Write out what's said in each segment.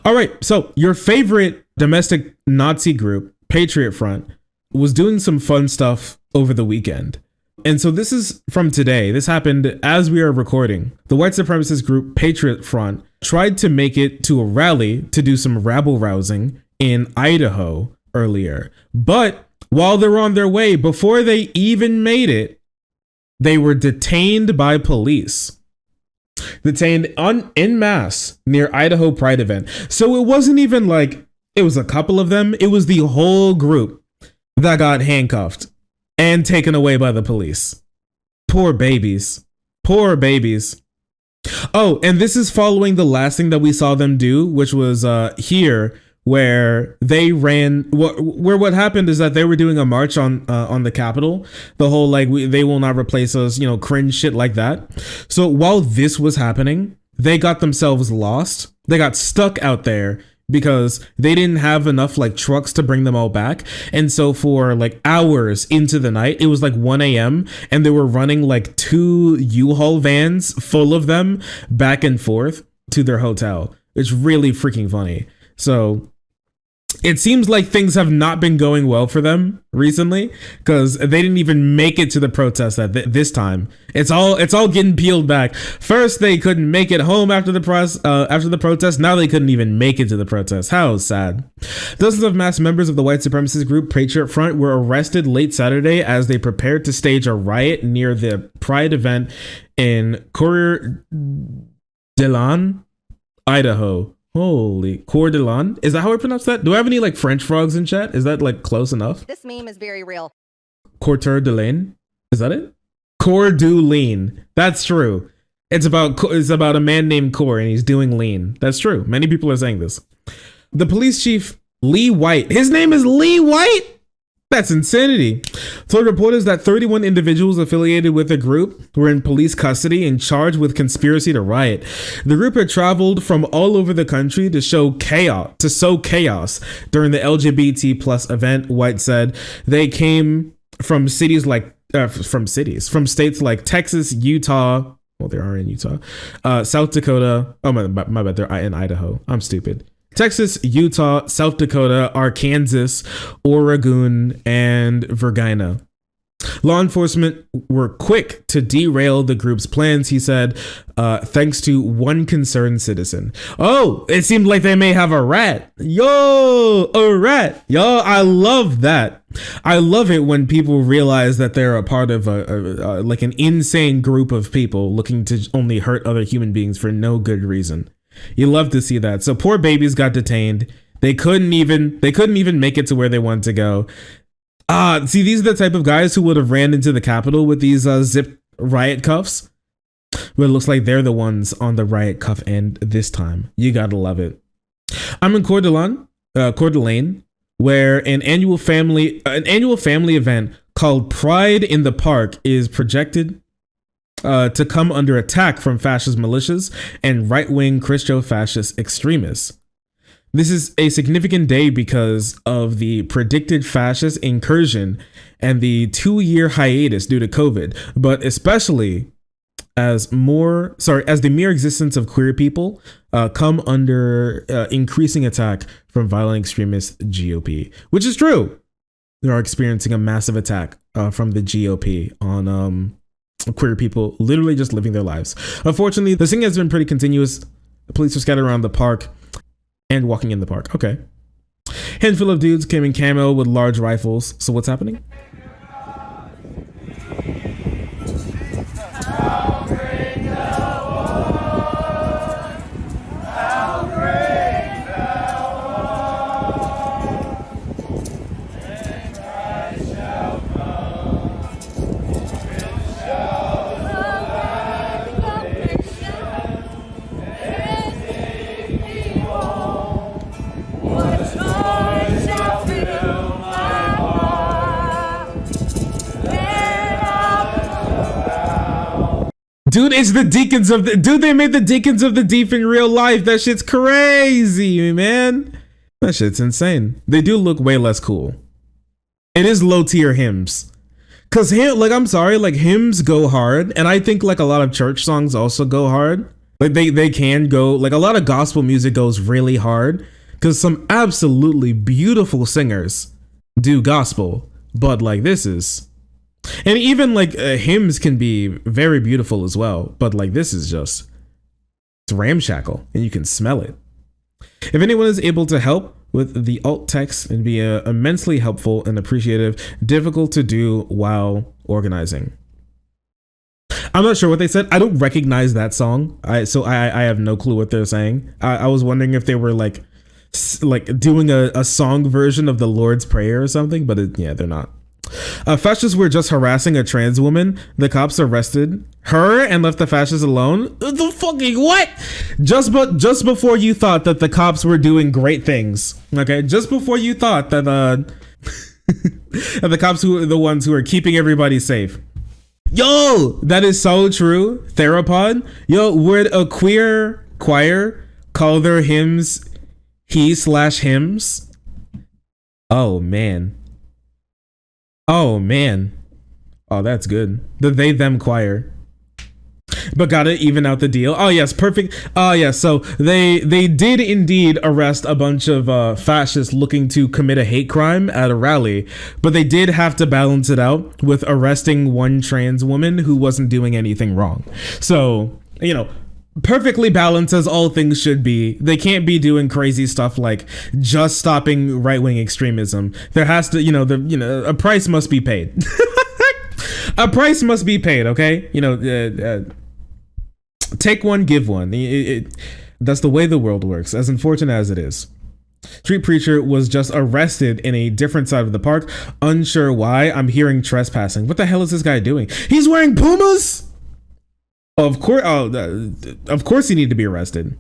All right, so your favorite domestic Nazi group, Patriot Front, was doing some fun stuff over the weekend. And so this is from today. This happened as we are recording. The white supremacist group Patriot Front tried to make it to a rally to do some rabble rousing in Idaho earlier. But while they're on their way, before they even made it, they were detained by police. Detained en masse near Idaho Pride event. So it wasn't even like it was a couple of them. It was the whole group that got handcuffed and taken away by the police. Poor babies. Poor babies. Oh, and this is following the last thing that we saw them do, which was here, where they ran. Where what happened is that they were doing a march on the Capitol. The whole like they will not replace us, cringe shit like that. So while this was happening, they got themselves lost. They got stuck out there because they didn't have enough like trucks to bring them all back. And so for like hours into the night, it was like 1 a.m. and they were running like 2 U-Haul vans full of them back and forth to their hotel. It's really freaking funny. So it seems like things have not been going well for them recently because they didn't even make it to the protest this time. It's all getting peeled back. First, they couldn't make it home after the protest. Now they couldn't even make it to the protest. How sad. Dozens of mass members of the white supremacist group Patriot Front were arrested late Saturday as they prepared to stage a riot near the Pride event in Coeur d'Alene, Idaho. Holy Coeur d'Alene. Is that how I pronounce that? Do I have any like French frogs in chat? Is that like close enough? This meme is very real. Coeur d'Alene? Is that it? Coeur d'Alene. That's true. It's about a man named Coeur and he's doing lean. That's true. Many people are saying this. The police chief, Lee White. His name is Lee White? That's insanity. Told reporters that 31 individuals affiliated with the group were in police custody and charged with conspiracy to riot. The group had traveled from all over the country to sow chaos during the LGBT plus event. White said they came from states like Texas, Utah. Well, they are in Utah, South Dakota. Oh my bad. They're in Idaho. I'm stupid. Texas, Utah, South Dakota, Arkansas, Oregon, and Virginia. Law enforcement were quick to derail the group's plans, he said, thanks to one concerned citizen. Oh, it seemed like they may have a rat. Yo, a rat. Yo, I love that. I love it when people realize that they're a part of like an insane group of people looking to only hurt other human beings for no good reason. You love to see that. So poor babies got detained. They couldn't even make it to where they wanted to go. See, these are the type of guys who would have ran into the Capitol with these zip riot cuffs. But it looks like they're the ones on the riot cuff end this time. You gotta love it. I'm in Coeur d'Alene, where an annual family event called Pride in the Park is projected to come under attack from fascist militias and right-wing Christo-fascist extremists. This is a significant day because of the predicted fascist incursion and the 2-year hiatus due to COVID, but especially as the mere existence of queer people come under increasing attack from violent extremist GOP, which is true. They are experiencing a massive attack from the GOP on queer people literally just living their lives. Unfortunately, the thing has been pretty continuous. The police are scattered around the park and walking in the park. Okay. Handful of dudes came in camo with large rifles. So what's happening? Dude, it's the deacons of the dude. They made the deacons of the deep in real life. That shit's crazy, man. That shit's insane. They do look way less cool. It is low tier hymns. Cause I'm sorry, like hymns go hard. And I think like a lot of church songs also go hard. Like they can go, like a lot of gospel music goes really hard because some absolutely beautiful singers do gospel, but like this is, and even like hymns can be very beautiful as well, but like this is just, it's ramshackle and you can smell it. If anyone is able to help with the alt text, it'd be immensely helpful and appreciative. Difficult to do while organizing. I'm not sure what they said. I don't recognize that song. I have no clue what they're saying. I was wondering if they were like doing a song version of the Lord's Prayer or something, but yeah, they're not. Fascists were just harassing a trans woman. The cops arrested her and left the fascists alone. The fucking what? Just before you thought that the cops were doing great things, okay? Just before you thought that the cops who are the ones who are keeping everybody safe. Yo, that is so true. Theropod. Yo, would a queer choir call their hymns he/hymns? Oh man. Oh man. Oh, that's good. The they them choir. But gotta even out the deal. Oh yes, perfect. Oh yes, so they did indeed arrest a bunch of fascists looking to commit a hate crime at a rally, but they did have to balance it out with arresting one trans woman who wasn't doing anything wrong. So, you know, perfectly balanced as all things should be. They can't be doing crazy stuff like just stopping right-wing extremism. There has to, a price must be paid. A price must be paid, okay? Take one, give one. That's the way the world works, as unfortunate as it is. Street preacher was just arrested in a different side of the park. Unsure why. I'm hearing trespassing. What the hell is this guy doing? He's wearing Pumas? Of course you need to be arrested.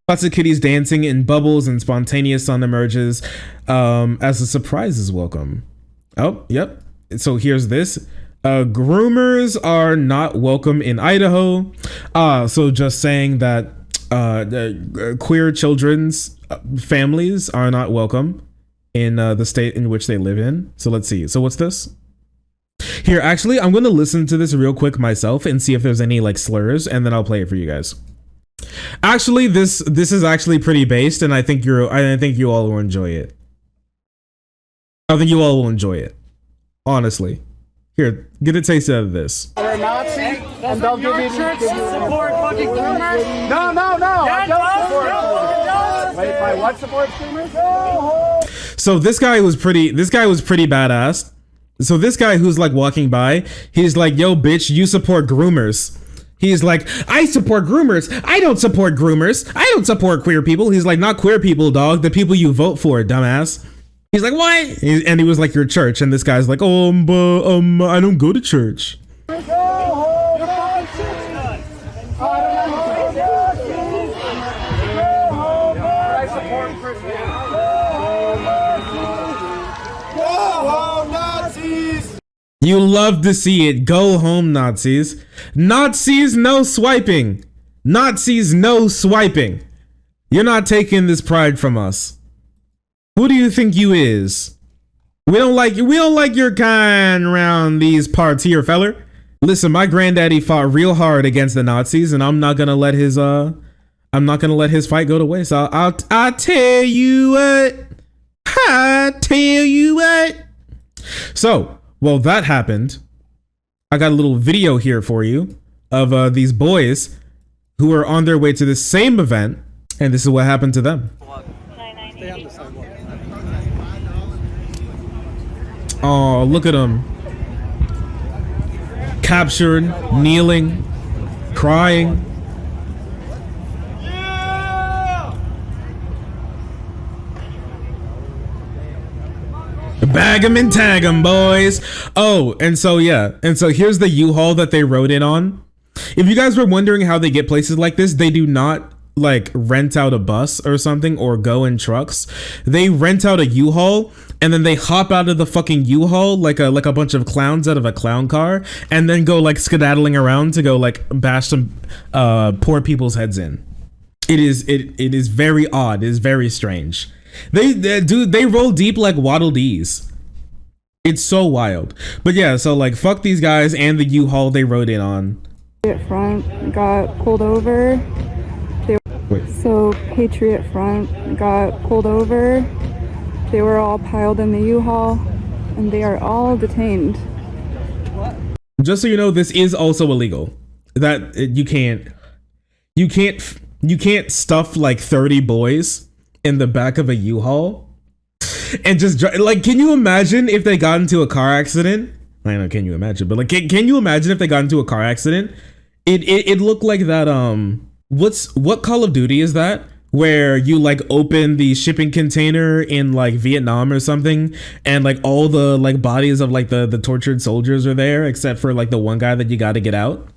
Lots of kitties dancing in bubbles and spontaneous sun emerges as a surprise is welcome. Oh, yep. So here's this. Groomers are not welcome in Idaho. So just saying that queer children's families are not welcome in the state in which they live in. So let's see. So what's this? Here, actually, I'm going to listen to this real quick myself and see if there's any like slurs, and then I'll play it for you guys. Actually, this is actually pretty based, and I think you all will enjoy it. I think you all will enjoy it. Honestly. Here, get a taste out of this. You're a Nazi, and they'll give you support fucking groomers? No, I don't support groomers. Wait, my what support groomers? So this guy was pretty badass. So this guy who's like walking by, he's like, yo, bitch, you support groomers. He's like, I support groomers. I don't support groomers. I don't support queer people. He's like, not queer people, dog. The people you vote for, dumbass. He's like, what? And he was like, your church. And this guy's like, oh, I don't go to church. You love to see it. Go home, Nazis. Nazis, no swiping. Nazis, no swiping. You're not taking this pride from us. Who do you think you is? We don't like your kind around these parts here, feller. Listen, my granddaddy fought real hard against the Nazis, and I'm not gonna let his fight go to waste. I'll tell you what. I tell you what. So, well, that happened. I got a little video here for you of these boys who are on their way to the same event, and this is what happened to them. Oh, look at them. Captured, kneeling, crying. Bag 'em and tag 'em, boys. Oh, and so here's the U-Haul that they rode in on. If you guys were wondering how they get places like this, they do not like rent out a bus or something or go in trucks. They rent out a U-Haul and then they hop out of the fucking U-Haul like a bunch of clowns out of a clown car and then go like skedaddling around to go like bash some poor people's heads in. It is very odd. It is very strange. They roll deep like Waddle Dees. It's so wild. But yeah, so like fuck these guys and the U-Haul they rode in on. At front got pulled over. Wait. So Patriot Front got pulled over. They were all piled in the U-Haul, and they are all detained. Just so you know, this is also illegal. That you can't stuff like 30 boys in the back of a U-Haul and just like, can you imagine if they got into a car accident? I don't know, can you imagine? But like, can you imagine if they got into a car accident? It looked like that. What Call of Duty is that? Where you like open the shipping container in like Vietnam or something, and like all the like bodies of like the tortured soldiers are there, except for like the one guy that you got to get out.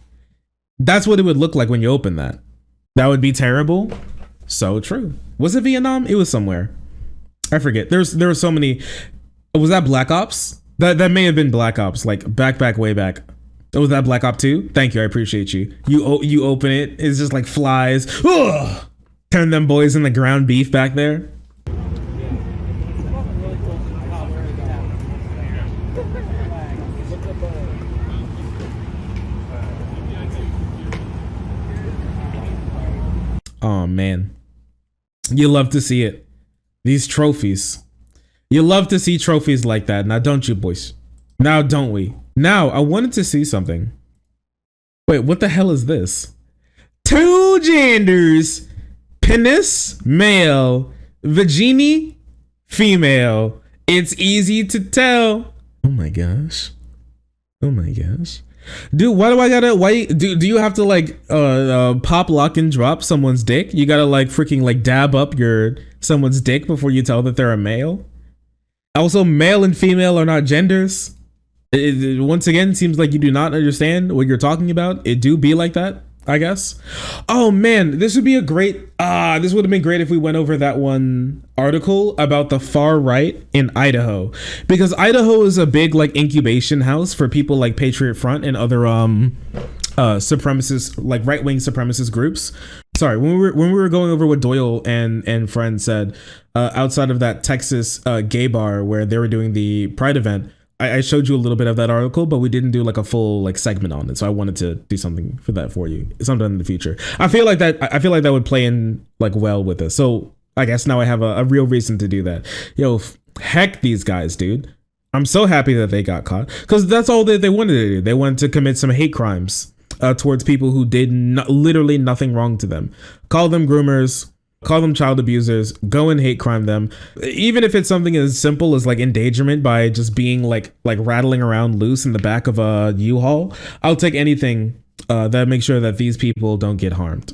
That's what it would look like when you open that. That would be terrible. So true. Was it Vietnam? It was somewhere. I forget. There were so many. Was that Black Ops? That may have been Black Ops. Like back way back. Was that Black Ops 2? Thank you. I appreciate you. You open it. It's just like flies. Ugh! Turn them boys in the ground beef back there. Oh man, you love to see it. These trophies. You love to see trophies like that. Now don't you, boys? Now don't we? Now I wanted to see something. Wait, what the hell is this? Two genders. Penis, male. Vagini, female. It's easy to tell. Oh my gosh. Oh my gosh. Dude, why do you have to like pop, lock, and drop someone's dick? You gotta like freaking like dab up someone's dick before you tell that they're a male? Also, male and female are not genders. It once again seems like you do not understand what you're talking about. It do be like that, I guess. Oh man, this would be a great this would have been great if we went over that one article about the far right in Idaho, because Idaho is a big like incubation house for people like Patriot Front and other supremacist, like right-wing supremacist groups. Sorry, when we were going over what Doyle and friends said outside of that Texas gay bar where they were doing the Pride event, I showed you a little bit of that article, but we didn't do like a full like segment on it. So I wanted to do something for that for you sometime in the future. I feel like that would play in like well with this. So I guess now I have a real reason to do that. Yo, heck these guys, dude. I'm so happy that they got caught, because that's all that they wanted to do. They wanted to commit some hate crimes towards people who did literally nothing wrong to them. Call them groomers, call them child abusers, go and hate crime them. Even if it's something as simple as like endangerment by just being like rattling around loose in the back of a U-Haul, I'll take anything that makes sure that these people don't get harmed.